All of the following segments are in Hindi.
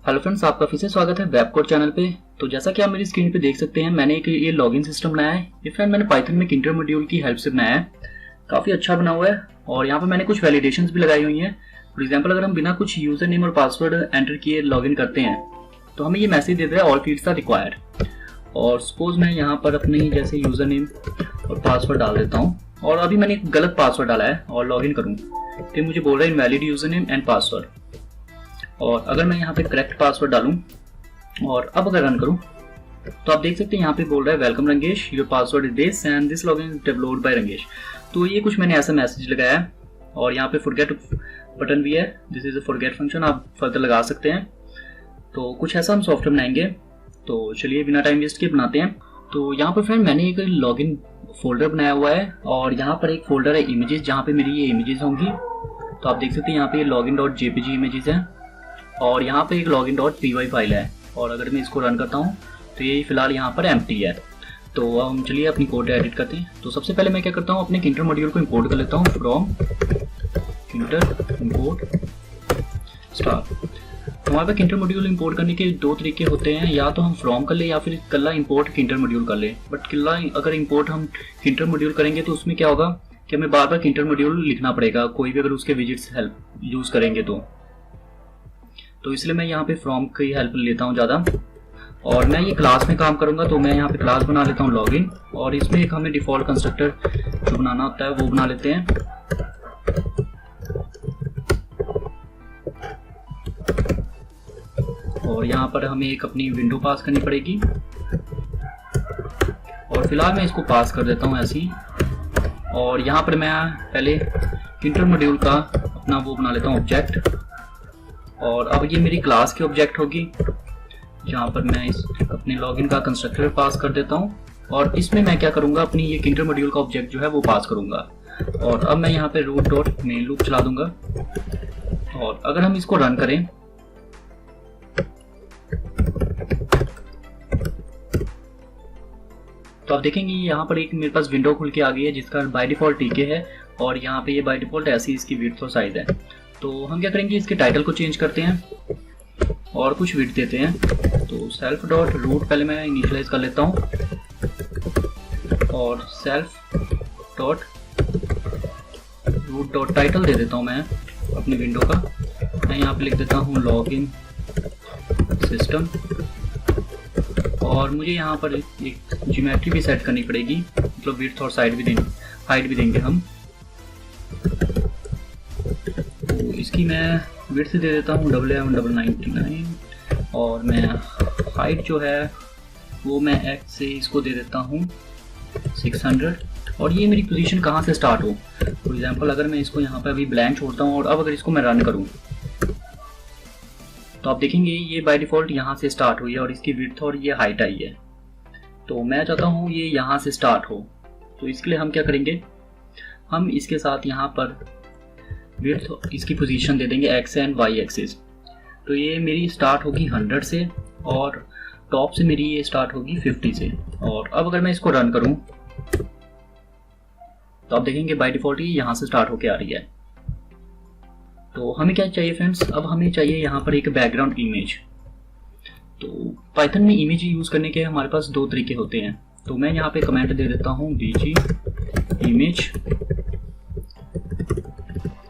हेलो फ्रेंड्स, आपका फिर से स्वागत है वेब कोड चैनल पे। तो जैसा कि आप मेरी स्क्रीन पे देख सकते हैं, मैंने एक ये लॉगिन सिस्टम बनाया है। ये फ्रेंड मैंने पाइथन में एक इंटर मॉड्यूल की हेल्प से बनाया है। काफ़ी अच्छा बना हुआ है और यहाँ पे मैंने कुछ वैलिडेशंस भी लगाई हुई हैं। फॉर एग्जांपल, अगर हम बिना कुछ यूजर नेम और पासवर्ड एंटर किए लॉगिन करते हैं तो हमें ये मैसेज देता है ऑल फील्ड्स आर रिक्वायर्ड। और सपोज मैं यहाँ पर अपने ही जैसे यूजर नेम और पासवर्ड डाल देता हूँ और अभी मैंने एक गलत पासवर्ड डाला है और लॉगिन करूँ तो मुझे बोल रहा है invalid user name and password. और अगर मैं यहाँ पे करेक्ट पासवर्ड डालूं और अब अगर रन करूं तो आप देख सकते हैं यहाँ पे बोल रहा है welcome Rangesh, your password is this and this login is developed by Rangesh. तो ये कुछ मैंने ऐसा मैसेज लगाया है और यहाँ पे फॉरगेट बटन भी है। This is a forget function, आप फर्दर लगा सकते हैं। तो कुछ ऐसा हम सॉफ्टवेयर बनाएंगे। तो चलिए बिना टाइम वेस्ट किए बनाते हैं। तो यहाँ पर फ्रेंड मैंने एक लॉगिन फोल्डर बनाया हुआ है और यहाँ पर एक फोल्डर है इमेजेस, जहाँ पे मेरी ये इमेजेस होंगी। तो आप देख सकते हैं यहाँ पे login.jpg इमेजेस है और यहाँ पे एक login.py फाइल है। और अगर मैं इसको रन करता हूँ तो ये फिलहाल यहाँ पर एम्प्टी है। तो हम चलिए अपनी कोड एडिट करते हैं। तो सबसे पहले मैं क्या करता हूँ, अपने किंटर मॉड्यूल को इंपोर्ट कर लेता हूँ फ्रॉम किंटर इंपोर्ट स्टार। हमारे पास किंटर मॉड्यूल इंपोर्ट करने के दो तरीके होते हैं, या तो हम फ्रॉम कर ले या फिर कल्ला इंपोर्ट किंटर मॉड्यूल कर ले। बट कल्ला अगर इंपोर्ट हम किंटर मॉड्यूल करेंगे तो उसमें क्या होगा कि हमें बार बार किंटर मॉड्यूल लिखना पड़ेगा, कोई भी अगर उसके विजिट्स हेल्प यूज करेंगे तो इसलिए मैं यहाँ पे फ्रॉम की हेल्प लेता हूँ ज़्यादा। और मैं ये क्लास में काम करूँगा तो मैं यहाँ पे क्लास बना लेता हूँ लॉगिन, और इसमें एक हमें डिफ़ॉल्ट कंस्ट्रक्टर जो बनाना होता है वो बना लेते हैं। और यहाँ पर हमें एक अपनी विंडो पास करनी पड़ेगी और फिलहाल मैं इसको पास कर देता हूँ ऐसे ही। और यहाँ पर मैं पहले किंटर मॉड्यूल का अपना वो बना लेता हूँ ऑब्जेक्ट, और अब ये मेरी क्लास की ऑब्जेक्ट होगी जहाँ पर मैं इस अपने लॉगिन का कंस्ट्रक्टर पास कर देता हूँ। और इसमें मैं क्या करूँगा, अपनी ये किंटर मॉड्यूल का ऑब्जेक्ट जो है वो पास करूँगा। और अब मैं यहाँ पे रूट डॉट मेन लूप चला दूंगा। और अगर हम इसको रन करें तो आप देखेंगे यहाँ पर एक मेरे पास विंडो खुल के आ गई है जिसका बाय डिफॉल्ट टीके है और यहाँ पे ये बाय डिफॉल्ट ऐसी इसकी विड्थ और साइज है। तो हम क्या करेंगे, इसके टाइटल को चेंज करते हैं और कुछ विड्थ देते हैं। तो सेल्फ डॉट रूट पहले मैं इनिशियलाइज कर लेता हूँ और self dot root dot title दे देता हूँ मैं अपनी विंडो का। मैं यहाँ पे लिख देता हूँ लॉगिन सिस्टम, और मुझे यहाँ पर एक ज्योमेट्री भी सेट करनी पड़ेगी, मतलब विड्थ और साइड भी देंगे, हाइट भी देंगे हम। तो इसकी मैं विड्थ दे देता हूँ 1199 और मैं हाइट जो है वो मैं एक्स से इसको दे देता हूँ 600। और ये मेरी पोजीशन कहाँ से स्टार्ट हो, फॉर एग्जांपल अगर मैं इसको यहाँ पे अभी ब्लैंक छोड़ता हूँ और अब अगर इसको मैं रन करूँ तो आप देखेंगे ये बाय डिफ़ॉल्ट यहाँ से स्टार्ट हुई है और इसकी विड्थ और ये हाइट आई है। तो मैं चाहता हूँ ये यहाँ से स्टार्ट हो, तो इसके लिए हम क्या करेंगे, हम इसके साथ यहाँ पर विड्थ इसकी पोजीशन दे देंगे एक्स एंड वाई एक्सिस। तो ये मेरी स्टार्ट होगी 100 से और टॉप से मेरी ये स्टार्ट होगी 50 से। और अब अगर मैं इसको रन करूँ तो आप देखेंगे बाय डिफ़ॉल्ट ये यहाँ से स्टार्ट होके आ रही है। तो हमें क्या चाहिए फ्रेंड्स, अब हमें चाहिए यहाँ पर एक बैकग्राउंड इमेज। तो पाइथन में इमेज यूज़ करने के हमारे पास दो तरीके होते हैं। तो मैं यहाँ पे कमेंट दे देता हूँ bg इमेज,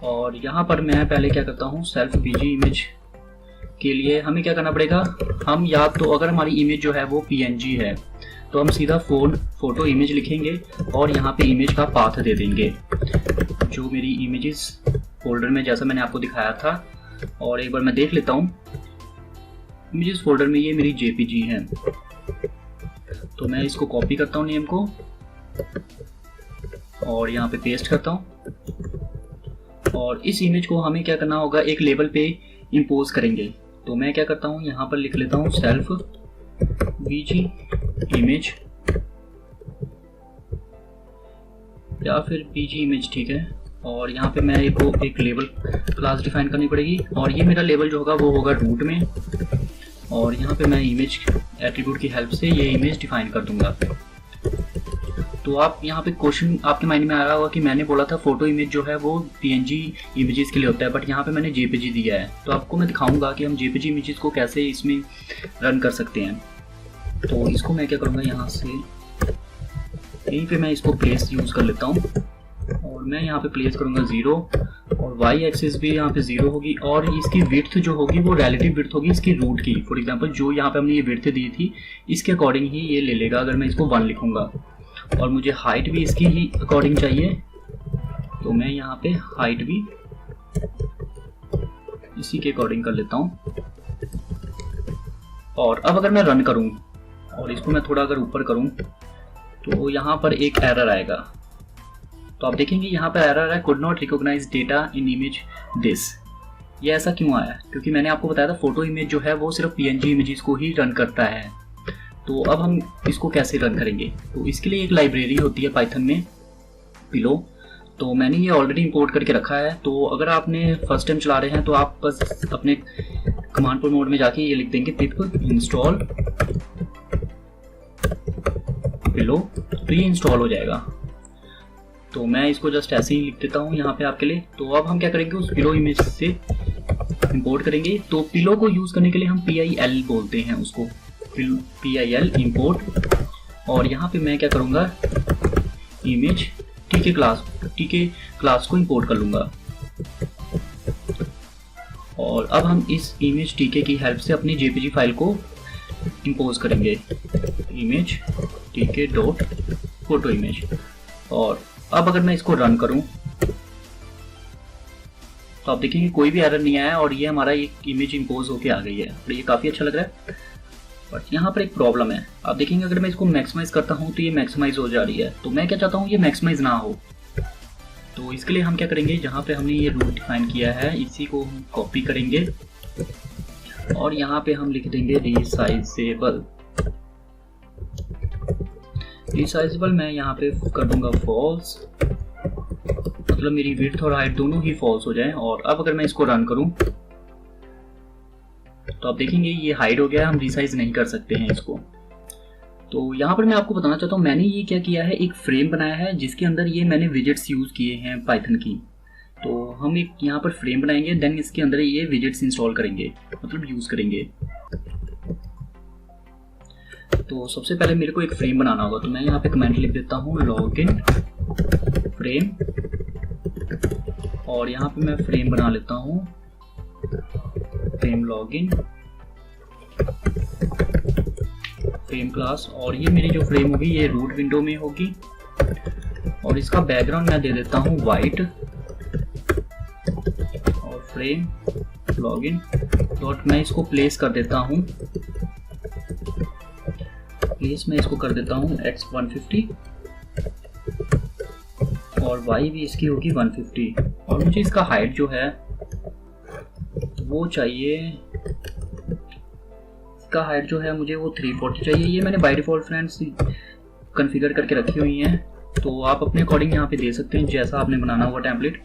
और यहाँ पर मैं पहले क्या करता हूँ सेल्फ bg इमेज के लिए हमें क्या करना पड़ेगा, हम या तो अगर हमारी इमेज जो है वो png है तो हम सीधा फोटो इमेज लिखेंगे और यहाँ पे इमेज का पाथ दे देंगे जो मेरी इमेजेस फोल्डर में जैसा मैंने आपको दिखाया था। और एक बार मैं देख लेता हूँ, इमेजेस फोल्डर में ये मेरी JPG है। तो मैं इसको कॉपी करता हूँ नेम को और यहाँ पे पेस्ट करता हूँ। और इस इमेज को हमें क्या करना होगा, एक लेबल पे इम्पोज करेंगे। तो मैं क्या करता हूँ, यहाँ पर लिख लेता हूँ सेल्फ bg इमेज या फिर bg इमेज, ठीक है। और यहाँ पे मैं एक लेबल क्लास डिफाइन करनी पड़ेगी और ये मेरा लेबल जो होगा वो होगा रूट में। और यहाँ पे मैं इमेज एट्रीब्यूट की हेल्प से ये इमेज डिफाइन कर दूंगा। तो आप यहाँ पे क्वेश्चन आपके माइंड में आ रहा होगा कि मैंने बोला था फोटो इमेज जो है वो PNG इमेजेस के लिए होता है, बट यहाँ पे मैंने JPG दिया है। तो आपको मैं दिखाऊंगा कि हम JPG इमेजेस को कैसे इसमें रन कर सकते हैं। तो इसको मैं क्या करूँगा, यहाँ से यहीं पे मैं इसको प्लेस यूज़ कर लेता हूँ और मैं यहाँ पे प्लेस करूँगा 0 और y एक्सिस भी यहाँ पे 0 होगी और इसकी विड्थ जो होगी वो रिलेटिव विड्थ होगी इसकी रूट की। फॉर एग्जांपल जो यहाँ पे हमने ये विड्थ दी थी इसके अकॉर्डिंग ही ये ले लेगा अगर मैं इसको 1 लिखूँगा, और मुझे हाइट भी इसकी ही अकॉर्डिंग चाहिए तो मैं यहाँ पे हाइट भी इसी के अकॉर्डिंग कर लेता हूँ। और अब अगर मैं रन करूँ और इसको मैं थोड़ा अगर ऊपर करूँ तो यहाँ पर एक एरर आएगा। तो आप देखेंगे यहाँ पर एरर है, could not recognise data in image this. ये ऐसा क्यों आया? क्योंकि मैंने आपको बताया था फोटो इमेज जो है वो सिर्फ PNG इमेजेस को ही रन करता है। तो अब हम इसको कैसे रन करेंगे? तो इसके लिए एक लाइब्रेरी होती है पाइथन में पिलो, तो मैंने ये ऑलरेडी इंपोर्ट करके रखा है। तो अगर आपने फर्स्ट टाइम चला रहे हैं तो आप बस अपने कमांड प्रोम्प्ट मोड में जाके ये लिख देंगे पिप इंस्टॉल पिलो, तो ये इंस्टॉल हो जाएगा। तो मैं इसको जस्ट ऐसे ही लिख देता हूँ यहाँ पे आपके लिए। तो अब हम क्या करेंगे, उस पिलो इमेज से इंपोर्ट करेंगे। तो पिलो को यूज करने के लिए हम PIL बोलते हैं उसको, PIL इंपोर्ट। और यहाँ पे मैं क्या करूँगा, इमेज TK क्लास को इंपोर्ट कर लूँगा। और अब हम इस इमेज TK की हेल्प से अपनी JPG फाइल को इंपोज करेंगे, image TK dot photo image. और अब अगर मैं इसको रन करूं तो आप देखेंगे कोई भी एरर नहीं आया और ये हमारा एक इमेज इंपोज होके आ गई है। तो ये काफ़ी अच्छा लग रहा है, बट यहाँ पर एक प्रॉब्लम है। आप देखेंगे अगर मैं इसको मैक्सिमाइज करता हूँ तो ये मैक्सिमाइज हो जा रही है। तो मैं क्या चाहता हूँ ये मैक्सिमाइज ना हो। तो इसके लिए हम क्या करेंगे, जहाँ पे हमने ये रूट डिफाइन किया है इसी को हम कॉपी करेंगे और यहाँ पे हम लिख देंगे रीसाइजेबल। रिसाइजेबल मैं यहाँ पे कर दूंगा फॉल्स, मतलब मेरी विड्थ और हाइट दोनों ही फॉल्स हो जाएं। और अब अगर मैं इसको रन करूं तो आप देखेंगे ये हाइड हो गया, हम रिसाइज नहीं कर सकते हैं इसको। तो यहाँ पर मैं आपको बताना चाहता हूँ मैंने ये क्या किया है, एक फ्रेम बनाया है जिसके अंदर ये मैंने विजेट्स यूज किए हैं पाइथन की। तो हम एक यहाँ पर फ्रेम बनाएंगे, देन इसके अंदर ये विजेट्स इंस्टॉल करेंगे, मतलब यूज करेंगे। तो सबसे पहले मेरे को एक फ्रेम बनाना होगा, तो मैं यहाँ पे कमेंट लिख देता हूँ लॉगिन फ्रेम, और यहाँ पे मैं फ्रेम बना लेता हूँ फ्रेम लॉगिन फ्रेम क्लास। और ये मेरी जो फ्रेम होगी ये रूट विंडो में होगी और इसका बैकग्राउंड मैं दे देता हूँ वाइट। और फ्रेम लॉगिन डॉट मैं इसको प्लेस कर देता हूँ, प्लेस मैं इसको कर देता हूँ x 150 और y भी इसकी होगी 150। और मुझे इसका हाइट जो है वो चाहिए, इसका हाइट जो है मुझे वो 340 चाहिए। ये मैंने बाय डिफॉल्ट फ्रेंड्स कॉन्फ़िगर करके रखी हुई हैं, तो आप अपने अकॉर्डिंग यहाँ पे दे सकते हैं जैसा आपने बनाना होगा टेम्पलेट।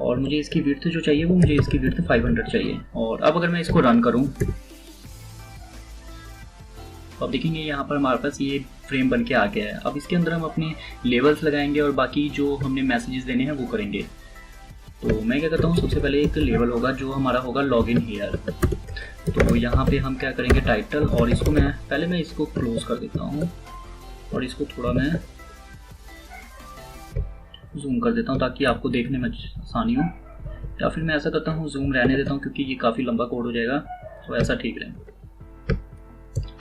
और मुझे इसकी विड्थ जो चाहिए वो मुझे इसकी विड्थ 500 चाहिए। और अब अगर मैं इसको रन करूँ तो आप देखेंगे यहाँ पर हमारे पास ये फ्रेम बन के आ गया है। अब इसके अंदर हम अपने लेबल्स लगाएंगे और बाकी जो हमने मैसेजेस देने हैं वो करेंगे। तो मैं क्या करता हूँ, सबसे पहले एक लेबल होगा जो हमारा होगा लॉगिन हियर। तो यहाँ पे हम क्या करेंगे टाइटल, और इसको मैं इसको क्लोज कर देता हूँ और इसको थोड़ा मैं जूम कर देता हूँ ताकि आपको देखने में आसानी हो, या फिर मैं ऐसा करता हूँ जूम रहने देता हूँ क्योंकि ये काफ़ी लंबा कोड हो जाएगा, तो ऐसा ठीक रहे।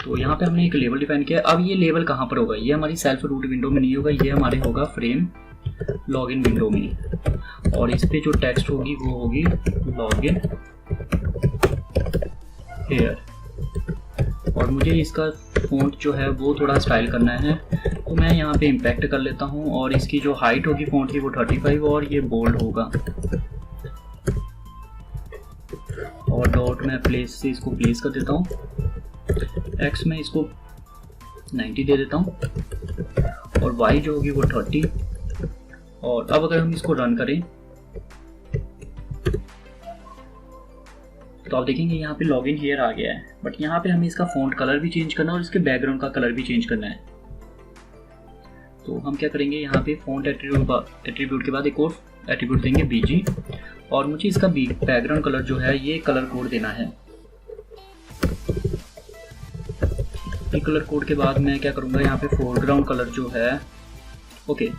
तो यहाँ पे हमने एक लेबल डिफाइन किया। अब ये लेबल कहाँ पर होगा, ये हमारी सेल्फ रूट विंडो में नहीं होगा, ये हमारे होगा फ्रेम लॉगिन विंडो में। और इस पे जो टेक्स्ट होगी वो होगी लॉगिन हियर। और मुझे इसका फ़ॉन्ट जो है वो थोड़ा स्टाइल करना है, तो मैं यहाँ पे इम्पैक्ट कर लेता हूँ। और इसकी जो हाइट होगी फ़ॉन्ट की वो 35 और ये बोल्ड होगा। और डॉट मैं प्लेस से इसको प्लेस कर देता हूँ, x में इसको 90 दे देता हूँ और y जो होगी वो 30। और अब अगर हम इसको रन करें तो आप देखेंगे यहाँ पे लॉगिन हियर आ गया है, बट यहाँ पे हमें इसका फ़ॉन्ट कलर भी चेंज करना है और इसके बैकग्राउंड का कलर भी चेंज करना है। तो हम क्या करेंगे, यहाँ पे फॉन्ट एट्रीब्यूट के बाद एक और एट्रीब्यूट देंगे BG, और मुझे इसका बैकग्राउंड कलर जो है ये कलर कोड देना है। ये कलर कोड के बाद मैं क्या करूँगा, यहाँ पे फोरग्राउंड कलर जो है, ओके,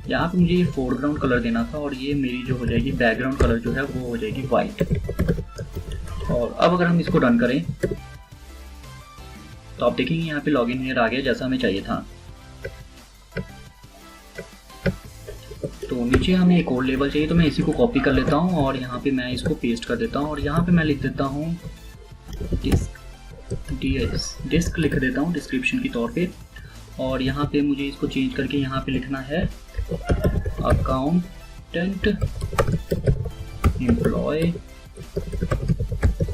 यहाँ पे मुझे ये फोरग्राउंड कलर देना था, और ये मेरी जो हो जाएगी बैकग्राउंड कलर जो है वो हो जाएगी वाइट। और अब अगर हम इसको रन करें तो आप देखेंगे यहाँ पे लॉगिन हियर आ गया जैसा हमें चाहिए था। तो नीचे हमें एक और लेबल चाहिए, तो मैं इसी को कॉपी कर लेता हूँ और यहाँ पे मैं इसको पेस्ट कर देता हूँ, और यहाँ पे मैं लिख देता हूँ डिस्क लिख देता हूँ डिस्क्रिप्शन के तौर पे। और यहाँ पे मुझे इसको चेंज करके यहाँ पे लिखना है अकाउंटेंट एम्प्लॉय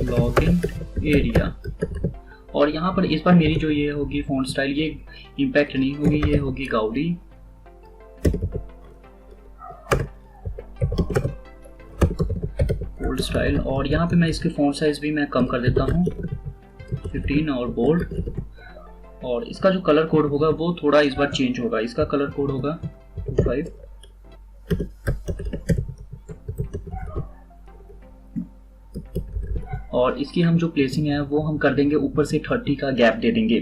लॉगिन एरिया। और यहाँ पर इस बार मेरी जो ये होगी फॉन्ट स्टाइल, ये इम्पैक्ट नहीं होगी, ये होगी गाउडी। बोल्ड स्टाइल, और यहाँ पे मैं इसके फॉन्ट साइज भी मैं कम कर देता हूँ 15 और बोल्ड। और इसका जो कलर कोड होगा वो थोड़ा इस बार चेंज होगा, इसका कलर कोड होगा 25। और इसकी हम जो प्लेसिंग है वो हम कर देंगे ऊपर से 30 का गैप दे देंगे।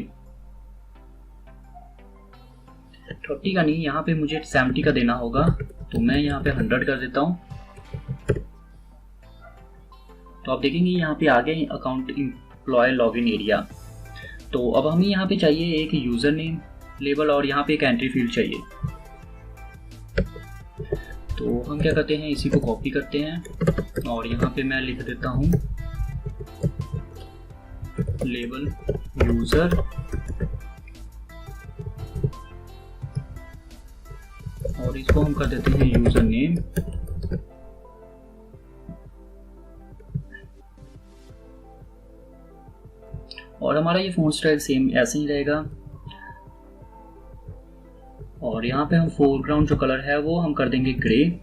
30 का नहीं, यहाँ पे मुझे 70 का देना होगा, तो मैं यहाँ पे 100 कर देता हूँ। तो आप देखेंगे यहाँ पे आ गए अकाउंट एम्प्लॉय लॉगिन एरिया। तो अब हमें यहाँ पे चाहिए एक यूजर नेम लेबल, और यहाँ पे एक एंट्री फील्ड चाहिए। तो हम क्या करते हैं, इसी को कॉपी करते हैं और यहाँ पे मैं लिख देता हूँ लेबल यूजर, और इसको हम कर देते हैं यूजर नेम। और हमारा ये फॉन्ट स्टाइल सेम ऐसे ही रहेगा। और यहाँ पे हम फोरग्राउंड जो कलर है वो हम कर देंगे ग्रे,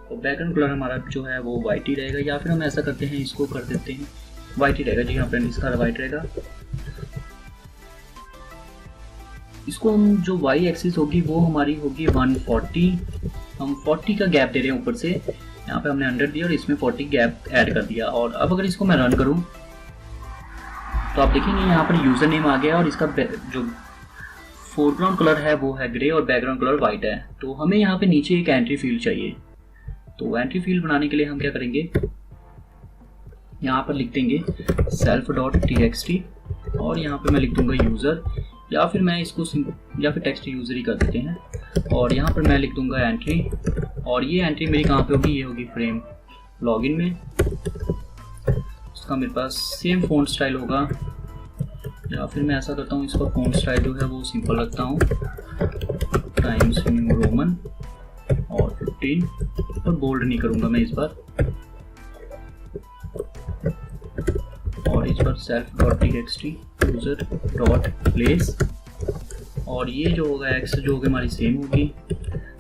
और बैकग्राउंड कलर हमारा जो है वो वाइट ही रहेगा, या फिर हम ऐसा करते हैं इसको कर देते हैं वाइट ही रहेगा। जी हाँ फ्रेंड, इसका वाइट रहेगा। इसको हम जो वाई एक्सिस होगी वो हमारी होगी 140, हम 40 का गैप दे रहे हैं ऊपर से, यहाँ पे हमने 100 दिया और इसमें 40 गैप ऐड कर दिया। और अब अगर इसको मैं रन करूँ तो आप देखेंगे यहाँ पर यूजर नेम आ गया, और इसका जो फोरग्राउंड कलर है वो है ग्रे और बैकग्राउंड कलर वाइट है। तो हमें यहाँ पे नीचे एक एंट्री फील्ड चाहिए। तो एंट्री फील्ड बनाने के लिए हम क्या करेंगे, यहाँ पर लिख देंगे self.txt, और यहाँ पे मैं लिख दूंगा यूजर, या फिर मैं इसको या फिर टेक्स्ट यूजर ही कर देते हैं। और यहाँ पर मैं लिख दूंगा एंट्री, और ये एंट्री मेरी कहाँ पे होगी, ये होगी फ्रेम लॉगिन में। इसका मेरे पास सेम फॉन्ट स्टाइल होगा, या फिर मैं ऐसा करता हूँ इसका फॉन्ट स्टाइल जो है वो सिंपल रखता हूँ, टाइम्स न्यू रोमन और 15, और बोल्ड नहीं करूँगा मैं इस बार। और इस बार self.txt user.place, और ये जो होगा एक्स जो होगी हमारी सेम होगी।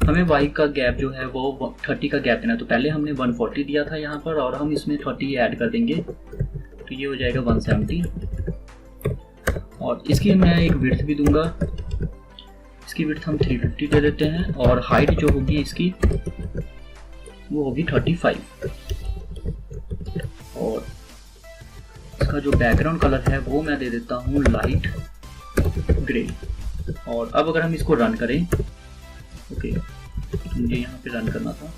हमें वाई का गैप जो है वो 30 का गैप देना है, तो पहले हमने 140 दिया था यहाँ पर, और हम इसमें 30 ऐड कर देंगे, तो ये हो जाएगा 170। और इसकी मैं एक विड्थ भी दूंगा, इसकी विड्थ हम 350 दे देते हैं, और हाइट जो होगी इसकी वो होगी 35। और इसका जो बैकग्राउंड कलर है वो मैं दे देता हूँ लाइट ग्रे। और अब अगर हम इसको रन करें, ओके, मुझे यहाँ पे रन करना था,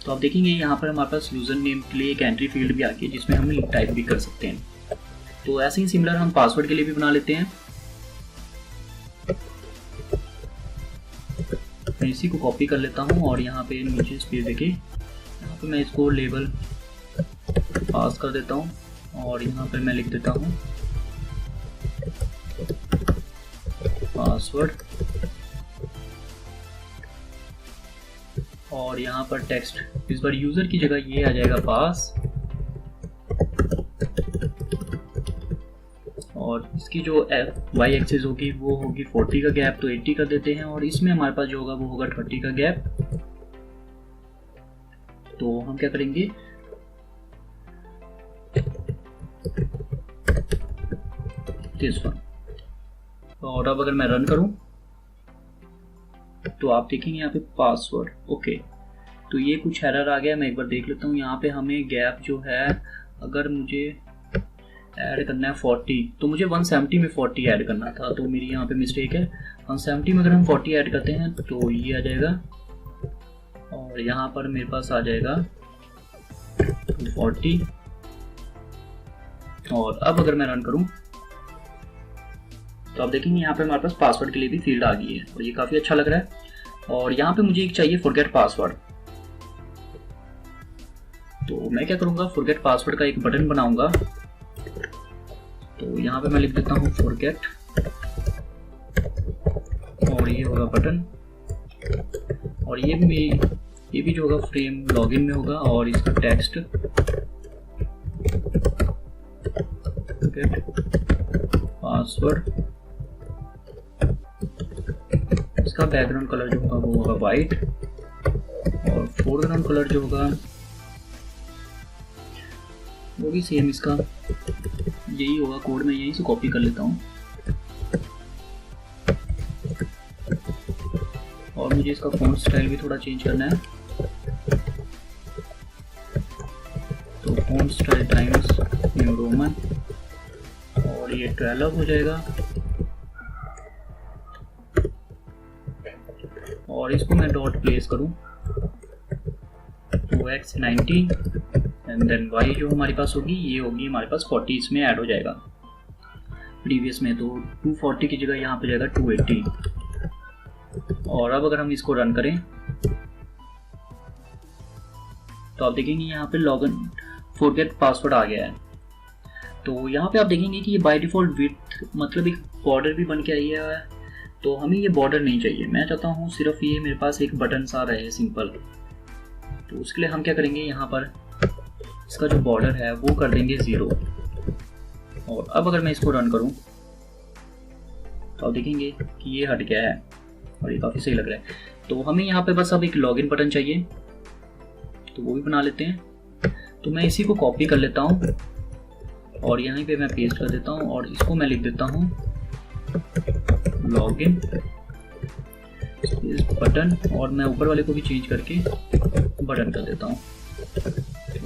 तो आप देखेंगे यहाँ पर हमारे पास यूजर नेम के लिए एक एंट्री फील्ड भी आ गई जिसमें हम टाइप भी कर सकते हैं। तो ऐसे ही सिमिलर हम पासवर्ड के लिए भी बना लेते हैं। मैं इसी को कॉपी कर लेता हूँ और यहाँ पे नीचे स्पेस देके यहाँ पे मैं इसको लेबल पास कर देता हूँ, और यहाँ पर मैं लिख देता हूँ पासवर्ड, और यहाँ पर टेक्स्ट, इस बार यूजर की जगह ये आ जाएगा पास, और इसकी जो वाई एक्सिस होगी वो होगी 40 का गैप, तो 80 कर देते हैं, और इसमें हमारे पास जो होगा वो होगा 30 का गैप। तो हम क्या करेंगे, दिस वन। और अब अगर मैं रन करूं तो आप देखेंगे यहाँ पे पासवर्ड। ओके, तो ये कुछ एरर आ गया। मैं एक बार देख लेता हूँ। यहाँ पे हमें गैप जो है, अगर मुझे ऐड करना है 40, तो मुझे 170 में 40 ऐड करना था, तो मेरी यहाँ पे मिस्टेक है। 170 में अगर हम 40 ऐड करते हैं तो ये आ जाएगा, और यहाँ पर मेरे पास आ जाएगा 240। और अब अगर मैं रन करूँ तो आप देखेंगे यहाँ पे हमारे पास पासवर्ड के लिए भी फील्ड आ गई है, और ये काफ़ी अच्छा लग रहा है। और यहाँ पे मुझे एक चाहिए फॉरगेट पासवर्ड। तो मैं क्या करूँगा, फॉरगेट पासवर्ड का एक बटन बनाऊंगा। तो यहाँ पे मैं लिख देता हूँ फॉरगेट, और ये होगा बटन, और ये भी जो होगा फ्रेम लॉगिन में होगा, और इसका टेक्स्ट फॉरगेट पासवर्ड। इसका बैकग्राउंड कलर जो होगा वो होगा वाइट, और फोरग्राउंड कलर जो होगा वो भी सेम इसका यही होगा। कोड में यहीं से कॉपी कर लेता हूँ, और मुझे इसका फॉन्ट स्टाइल भी थोड़ा चेंज करना है। तो font style times new Roman, और ये 12 हो जाएगा। और इसको मैं डॉट प्लेस करूं 2x90, एंड देन y जो हमारे पास होगी ये होगी हमारे पास 40, इसमें ऐड हो जाएगा प्रीवियस में। तो 240 की जगह यहाँ पे जाएगा 280। और अब अगर हम इसको रन करें तो आप देखेंगे यहाँ पे लॉगिन फॉरगेट पासवर्ड आ गया है। तो यहाँ पे आप देखेंगे कि ये बाय डिफॉल्ट विड्थ मतलब एक बॉर्डर भी बन के आई है। तो हमें ये बॉर्डर नहीं चाहिए, मैं चाहता हूँ सिर्फ ये मेरे पास एक बटन सा रहे सिंपल। तो उसके लिए हम क्या करेंगे, यहाँ पर इसका जो बॉर्डर है वो कर देंगे 0। और अब अगर मैं इसको रन करूँ तो आप देखेंगे कि ये हट गया है, और ये काफ़ी सही लग रहा है। तो हमें यहाँ पे बस अब एक लॉगिन बटन चाहिए, तो वो भी बना लेते हैं। तो मैं इसी को कॉपी कर लेता हूँ, और यहीं पे मैं पेस्ट कर देता हूँ, और इसको मैं लिख देता हूँ लॉगिन बटन, और मैं ऊपर वाले को भी चेंज करके बटन कर देता हूँ।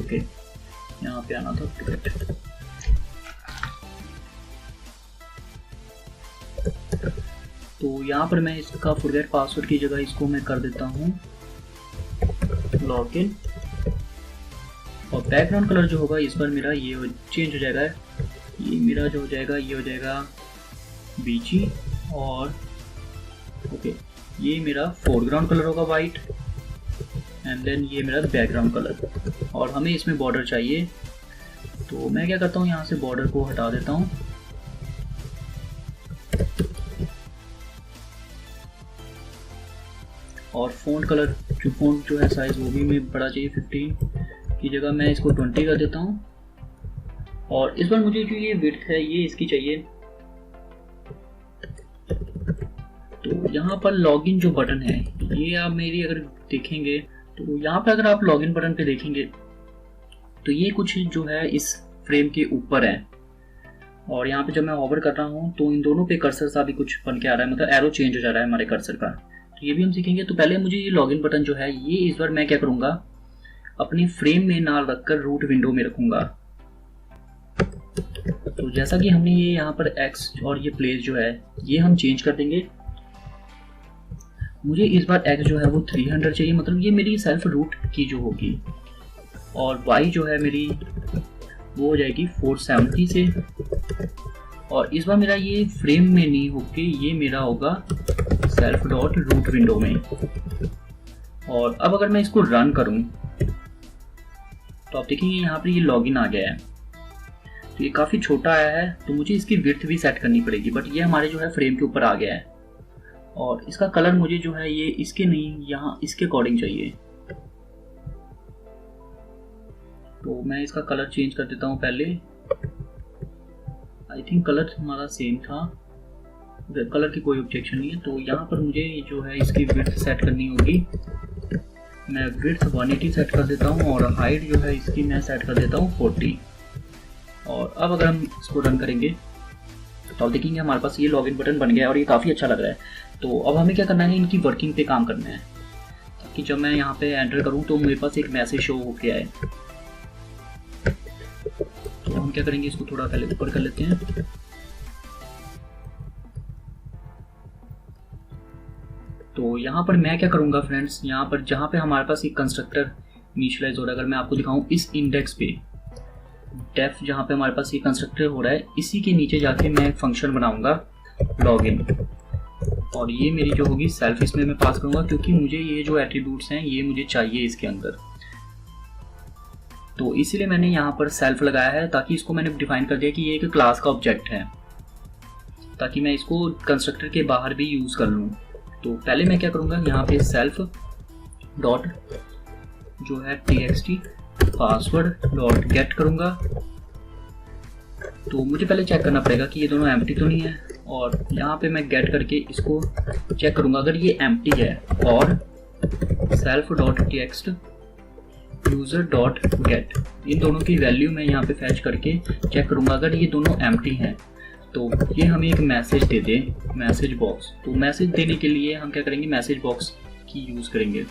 ओके, यहाँ पे आना था करेक्ट। तो यहाँ पर मैं इसका फॉरगेट पासवर्ड की जगह इसको मैं कर देता हूँ लॉगिन, और बैकग्राउंड कलर जो होगा इस पर मेरा ये चेंज हो जाएगा। ये मेरा जो हो जाएगा ये हो जाएगा बीजी, और ओके ये मेरा फोरग्राउंड कलर होगा वाइट, एंड देन ये मेरा बैकग्राउंड कलर। और हमें इसमें बॉर्डर चाहिए, तो मैं क्या करता हूँ यहाँ से बॉर्डर को हटा देता हूँ, और फ़ॉन्ट कलर फ़ॉन्ट जो है साइज़ वो भी मैं बड़ा चाहिए। 15 की जगह मैं इसको 20 कर देता हूँ। और इस बार मुझे जो ये विड्थ है ये इसकी चाहिए। तो यहाँ पर लॉगिन जो बटन है ये आप मेरी अगर देखेंगे तो यहाँ पर अगर आप लॉगिन बटन पे देखेंगे तो ये कुछ जो है इस फ्रेम के ऊपर है, और यहाँ पे जब मैं होवर कर रहा हूँ तो इन दोनों पे कर्सर सा भी कुछ बन के आ रहा है, मतलब एरो चेंज हो जा रहा है हमारे कर्सर का। तो ये भी हम सीखेंगे। तो पहले मुझे ये लॉगिन बटन जो है ये इस बार मैं क्या करूँगा, अपनी फ्रेम में ना रखकर रूट विंडो में रखूँगा। तो जैसा कि हमने ये यहाँ पर एक्स और ये प्लेस जो है ये हम चेंज कर देंगे। मुझे इस बार एक्स जो है वो 300 चाहिए, मतलब ये मेरी सेल्फ रूट की जो होगी, और वाई जो है मेरी वो हो जाएगी 470 से। और इस बार मेरा ये फ्रेम में नहीं होके ये मेरा होगा सेल्फ डॉट रूट विंडो में। और अब अगर मैं इसको रन करूं तो आप देखेंगे यहाँ पर ये लॉगिन आ गया है। तो ये काफ़ी छोटा आया है, तो मुझे इसकी विड्थ भी सेट करनी पड़ेगी, बट ये हमारे जो है फ्रेम के ऊपर आ गया है। और इसका कलर मुझे जो है ये इसके नहीं, यहाँ इसके अकॉर्डिंग चाहिए। तो मैं इसका कलर चेंज कर देता हूँ पहले। आई थिंक कलर हमारा सेम था, कलर की कोई ऑब्जेक्शन नहीं है। तो यहाँ पर मुझे जो है इसकी विड्थ सेट करनी होगी। मैं विड्थ 180 सेट कर देता हूँ, और हाइट जो है इसकी मैं सेट कर देता हूँ 40। और अब अगर हम इसको रन करेंगे तो आप देखेंगे हमारे पास ये लॉगिन बटन बन गया है और ये काफ़ी अच्छा लग रहा है। तो अब हमें क्या करना है, इनकी वर्किंग पे काम करना है ताकि जब मैं यहाँ पे एंटर करूँ तो मेरे पास एक मैसेज शो हो गया है। तो हम क्या करेंगे, इसको थोड़ा पहले ऊपर कर लेते हैं। तो यहाँ पर मैं क्या करूँगा फ्रेंड्स, यहाँ पर जहाँ पे हमारे पास एक कंस्ट्रक्टर इनिशियलाइज हो रहा है, अगर मैं आपको दिखाऊँ इस इंडेक्स पे डेफ जहाँ पे हमारे पास ये कंस्ट्रक्टर हो रहा है, इसी के नीचे जाके मैं एक फंक्शन बनाऊंगा लॉगिन, और ये मेरी जो होगी सेल्फ इसमें मैं पास करूंगा क्योंकि मुझे ये जो एट्रीब्यूट्स हैं ये मुझे चाहिए इसके अंदर। तो इसीलिए मैंने यहाँ पर सेल्फ लगाया है ताकि इसको मैंने डिफाइन कर दिया कि ये एक क्लास का ऑब्जेक्ट है, ताकि मैं इसको कंस्ट्रक्टर के बाहर भी यूज कर लूँ। तो पहले मैं क्या करूँगा, यहाँ पे सेल्फ डॉट जो है txt पासवर्ड डॉट गेट करूँगा। तो मुझे पहले चेक करना पड़ेगा कि ये दोनों एम्प्टी तो नहीं है, और यहाँ पे मैं गेट करके इसको चेक करूँगा अगर ये एम्प्टी है, और self dot text user dot get, इन दोनों की वैल्यू मैं यहाँ पे फैच करके चेक करूँगा अगर ये दोनों एम्प्टी हैं तो ये हमें एक मैसेज दे दे, मैसेज बॉक्स। तो मैसेज देने के लिए हम क्या करेंगे, मैसेज बॉक्स की यूज़ करेंगे।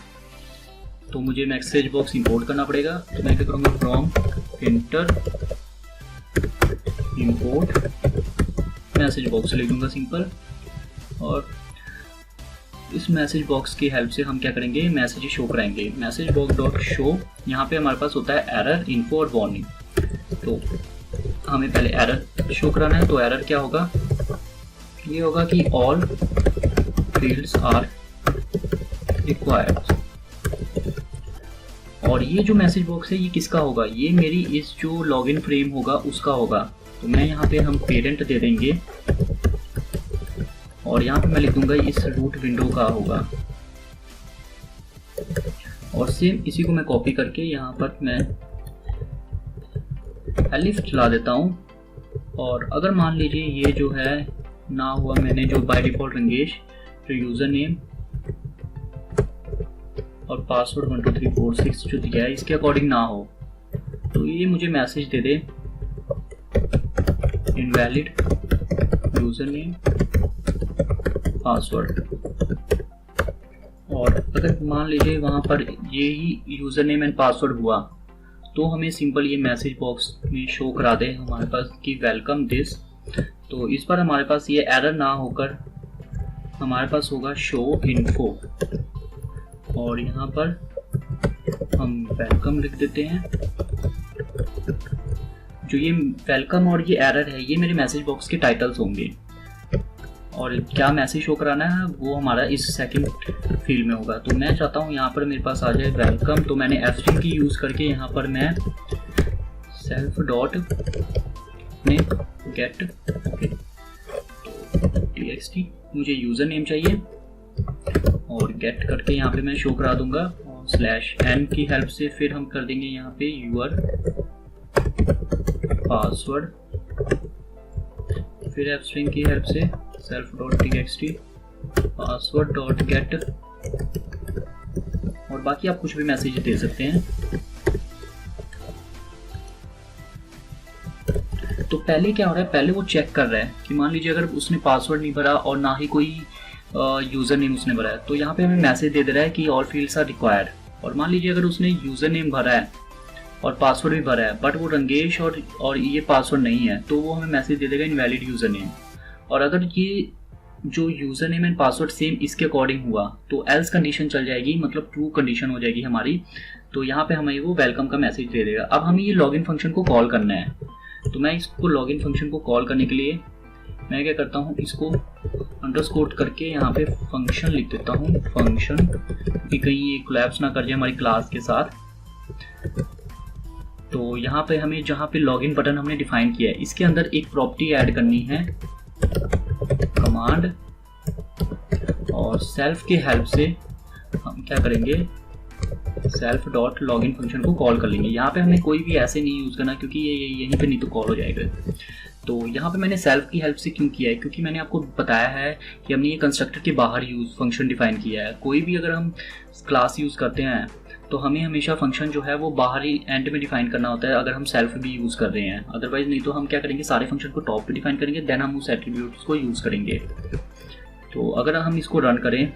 तो मुझे मैसेज बॉक्स इंपोर्ट करना पड़ेगा। तो मैं क्या करूँगा, from printer import message box लिख दूँगा सिंपल, और इस मैसेज बॉक्स की हेल्प से हम क्या करेंगे, मैसेज शो कराएंगे। मैसेज बॉक्स डॉट शो, यहाँ पे हमारे पास होता है एरर, इन्फो और वार्निंग। तो हमें पहले एरर शो कराना है। तो एरर क्या होगा, ये होगा कि ऑल फील्ड्स आर रिक्वायर्ड। और ये जो मैसेज बॉक्स है ये किसका होगा, ये मेरी इस जो लॉगिन फ्रेम होगा उसका होगा। तो मैं यहाँ पे हम पेरेंट दे देंगे, और यहाँ पे मैं लिख दूंगा इस रूट विंडो का होगा, और सेम इसी को मैं कॉपी करके यहाँ पर मैं एलिफ चला देता हूँ। और अगर मान लीजिए ये जो है ना हुआ, मैंने जो बाय डिफॉल्ट रंगेश जो यूज़र नेम और पासवर्ड 12346 जो दिया है इसके अकॉर्डिंग ना हो, तो ये मुझे मैसेज दे दे इनवैलिड यूज़र नेम पासवर्ड। और अगर मान लीजिए वहाँ पर ये ही यूज़र नेम एंड पासवर्ड हुआ तो हमें सिंपल ये मैसेज बॉक्स में शो करा दे हमारे पास कि वेलकम दिस। तो इस पर हमारे पास ये एरर ना होकर हमारे पास होगा शो इन्फो, और यहाँ पर हम वेलकम लिख देते हैं। जो ये वेलकम और ये एरर है ये मेरे मैसेज बॉक्स के टाइटल्स होंगे, और क्या मैसेज शो कराना है वो हमारा इस सेकंड फील्ड में होगा। तो मैं चाहता हूँ यहाँ पर मेरे पास आ जाए वेलकम। तो मैंने एफ की यूज़ करके यहाँ पर मैं सेल्फ डॉट में गेट txt मुझे यूज़र नेम चाहिए, और गेट करके यहाँ पे मैं शो करा दूंगा, और /n की हेल्प से फिर हम कर देंगे यहाँ पे यूर पासवर्ड, फिर एफ स्ट्रिंग की हेल्प से self dot txt password dot gate, और बाकी आप कुछ भी मैसेज दे सकते हैं। तो पहले क्या हो रहा है, पहले वो चेक कर रहा है कि मान लीजिए अगर उसने पासवर्ड नहीं भरा और ना ही कोई यूज़र नेम उसने भरा है, तो यहाँ पे हमें मैसेज दे रहा है कि ऑल फील्ड्स आर रिक्वायर्ड। और मान लीजिए अगर उसने यूज़र नेम भरा है और पासवर्ड भी भरा है बट वो रंगेश और ये पासवर्ड नहीं है, तो वो हमें मैसेज दे देगा इनवैलिड यूज़र नेम। और अगर ये जो user name and password same इसके अकॉर्डिंग हुआ तो एल्स कंडीशन चल जाएगी, मतलब ट्रू कंडीशन हो जाएगी हमारी। तो यहाँ पे हमें वो वेलकम का मैसेज दे देगा। अब हमें ये लॉगिन फंक्शन को कॉल करना है। तो मैं इसको लॉगिन फंक्शन को कॉल करने के लिए मैं क्या करता हूँ, इसको अंडरस्कोर करके यहाँ पे फंक्शन लिख देता हूँ, फंक्शन, कि कहीं ये कोलैप्स ना कर जाए हमारी क्लास के साथ। तो यहाँ पे हमें जहाँ पे लॉगिन बटन हमने डिफाइन किया है इसके अंदर एक प्रॉपर्टी ऐड करनी है, कमांड, और सेल्फ के हेल्प से हम क्या करेंगे, सेल्फ डॉट लॉगिन फंक्शन को कॉल कर लेंगे। यहाँ पे हमें कोई भी ऐसे नहीं यूज़ करना क्योंकि ये यहीं पे नहीं तो कॉल हो जाएगा। तो यहाँ पे मैंने सेल्फ की हेल्प से क्यों किया है, क्योंकि मैंने आपको बताया है कि हमने ये कंस्ट्रक्टर के बाहर यूज़ फंक्शन डिफाइन किया है। कोई भी अगर हम क्लास यूज़ करते हैं तो हमें हमेशा फंक्शन जो है वो बाहरी एंड में डिफाइन करना होता है अगर हम सेल्फ भी यूज़ कर रहे हैं। अदरवाइज नहीं तो हम क्या करेंगे, सारे फंक्शन को टॉप पे डिफाइन करेंगे, देन हम उस एट्रीब्यूट्स को यूज़ करेंगे। तो अगर हम इसको रन करें,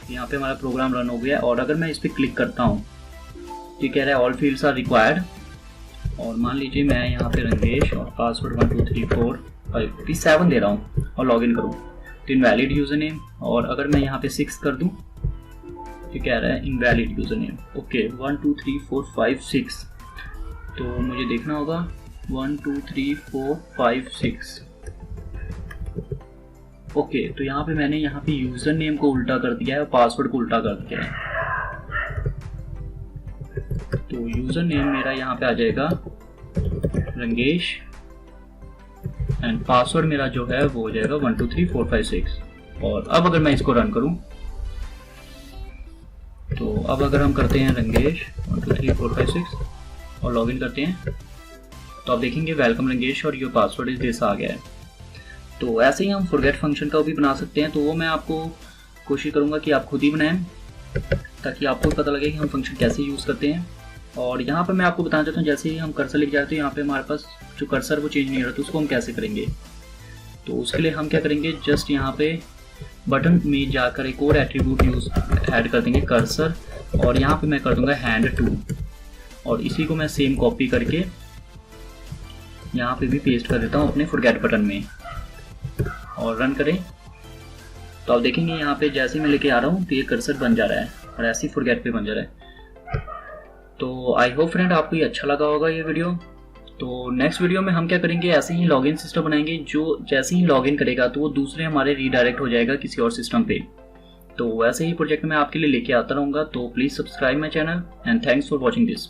यहाँ पे हमारा प्रोग्राम रन हो गया। और अगर मैं इस पर क्लिक करता हूँ, ये कह रहा है ऑल फील्ड्स आर रिक्वायर्ड, और मान लीजिए मैं यहाँ पे रंगेश और पासवर्ड 1 2 3 4 5 7 दे रहा हूँ और लॉगिन करूँ तो इनवैलिड यूजर नेम। और अगर मैं यहाँ पे 6 कर दूँ, ये कह रहा है इनवैलिड यूजर नेम। ओके 1 2 3 4 5 6, तो मुझे देखना होगा 1 2 3 4 5 6। ओके, तो यहाँ पे मैंने यहाँ पे यूजर नेम को उल्टा कर दिया है और पासवर्ड को उल्टा कर दिया है। तो यूजर नेम मेरा यहाँ पे आ जाएगा रंगेश एंड पासवर्ड मेरा जो है वो हो जाएगा 1 2 3 4 5 6। और अब अगर मैं इसको रन करूं, तो अब अगर हम करते हैं रंगेश 1 2 3 4 5 6 और लॉगिन करते हैं, तो आप देखेंगे वेलकम रंगेश और योर पासवर्ड इज दिस आ गया है। तो ऐसे ही हम फॉरगेट फंक्शन का भी बना सकते हैं, तो वो मैं आपको कोशिश करूंगा कि आप खुद ही बनाएं ताकि आपको पता लगे कि हम फंक्शन कैसे यूज़ करते हैं। और यहाँ पर मैं आपको बताना चाहता हूँ, जैसे ही हम कर्सर लिख जाते हैं, यहाँ पे हमारे पास जो कर्सर वो चेंज नहीं हो रहा, तो उसको हम कैसे करेंगे। तो उसके लिए हम क्या करेंगे, जस्ट यहाँ पे बटन में जाकर एक और एट्रीब्यूट यूज ऐड कर देंगे कर्सर, और यहाँ पे मैं कर दूंगा हैंड टू, और इसी को मैं सेम कॉपी करके यहाँ पे भी पेस्ट कर देता हूँ अपने फॉरगेट बटन में और रन करें। तो आप देखेंगे यहाँ पे जैसे मैं लेके आ रहा हूँ तो ये कर्सर बन जा रहा है और ऐसे ही फॉरगेट पे बन जा रहा है। तो आई होप फ्रेंड आपको ये अच्छा लगा होगा ये वीडियो। तो नेक्स्ट वीडियो में हम क्या करेंगे, ऐसे ही लॉगिन सिस्टम बनाएंगे जो जैसे ही लॉगिन करेगा तो वो दूसरे हमारे रीडायरेक्ट हो जाएगा किसी और सिस्टम पे। तो वैसे ही प्रोजेक्ट मैं आपके लिए लेके आता रहूँगा। तो please subscribe my channel and thanks for watching this.